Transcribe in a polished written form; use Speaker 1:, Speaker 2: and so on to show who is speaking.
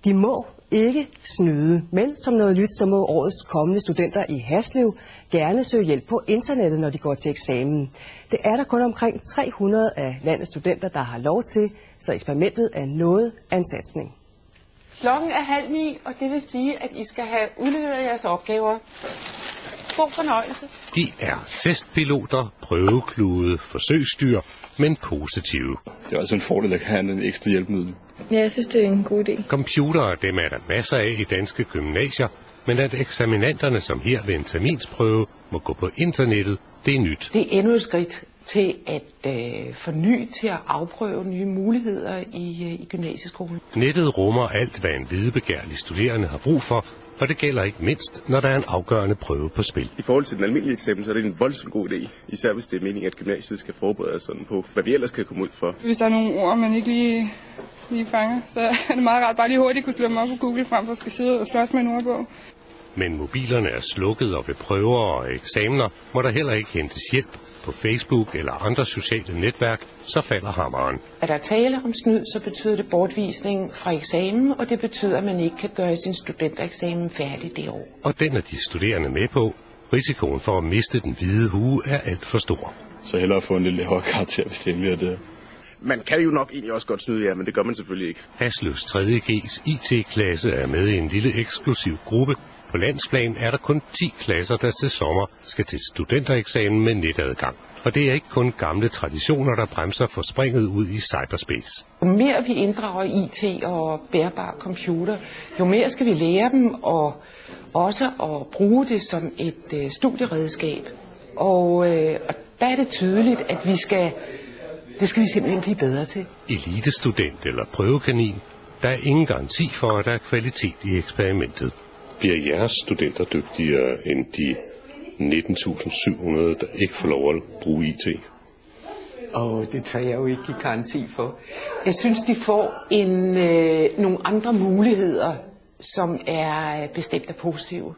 Speaker 1: De må ikke snyde, men som noget nyt, så må årets kommende studenter i Haslev gerne søge hjælp på internettet, når de går til eksamen. Det er der kun omkring 300 af landets studenter, der har lov til, så eksperimentet er noget af en satsning.
Speaker 2: Klokken er 8:30, og det vil sige, at I skal have udleveret jeres opgaver. God fornøjelse.
Speaker 3: De er testpiloter, prøveklude, forsøgsdyr, men positive.
Speaker 4: Det er også en fordel at have en ekstra hjælpemiddel.
Speaker 5: Ja, jeg synes, det er en god idé.
Speaker 3: Computere, dem er der masser af i danske gymnasier, men at eksaminanterne, som her ved en terminsprøve, må gå på internettet, det er nyt.
Speaker 2: Det er endnu et skridt til at forny, til at afprøve nye muligheder i gymnasieskolen.
Speaker 3: Nettet rummer alt, hvad en videbegærlig studerende har brug for, og det gælder ikke mindst, når der er en afgørende prøve på spil.
Speaker 6: I forhold til den almindelige eksamen, så er det en voldsomt god idé. Især hvis det er meningen, at gymnasiet skal forberede sig sådan på, hvad vi ellers kan komme ud for.
Speaker 5: Hvis der er nogle ord, man ikke lige fanger, så er det meget rart bare lige hurtigt kunne slå dem op på Google, frem for at skal sidde og slås med en ordbog.
Speaker 3: Men mobilerne er slukket, og ved prøver og eksamener må der heller ikke hentes hjælp på Facebook eller andre sociale netværk, så falder hammeren.
Speaker 2: Er der tale om snyd, så betyder det bortvisning fra eksamen, og det betyder, at man ikke kan gøre sin studentereksamen færdig det år.
Speaker 3: Og den er de studerende med på. Risikoen for at miste den hvide hue er alt for stor.
Speaker 4: Så hellere få en lidt højere karakter, hvis det endelig er det.
Speaker 6: Man kan jo nok egentlig også godt snyde, ja, men det gør man selvfølgelig ikke.
Speaker 3: Haslevs 3.G's IT-klasse er med i en lille eksklusiv gruppe. På landsplan er der kun 10 klasser, der til sommer skal til studentereksamen med netadgang. Og det er ikke kun gamle traditioner, der bremser for springet ud i cyberspace.
Speaker 2: Jo mere vi inddrager IT og bærbar computer, jo mere skal vi lære dem og også at bruge det som et studieredskab. Og der er det tydeligt, at det skal vi simpelthen blive bedre til.
Speaker 3: Elitestudent eller prøvekanin, der er ingen garanti for, at der er kvalitet i eksperimentet.
Speaker 7: Bliver jeres studenter dygtigere end de 19.700, der ikke får lov at bruge IT?
Speaker 2: Det tør jeg jo ikke give garanti for. Jeg synes, de får nogle andre muligheder, som er bestemt positive.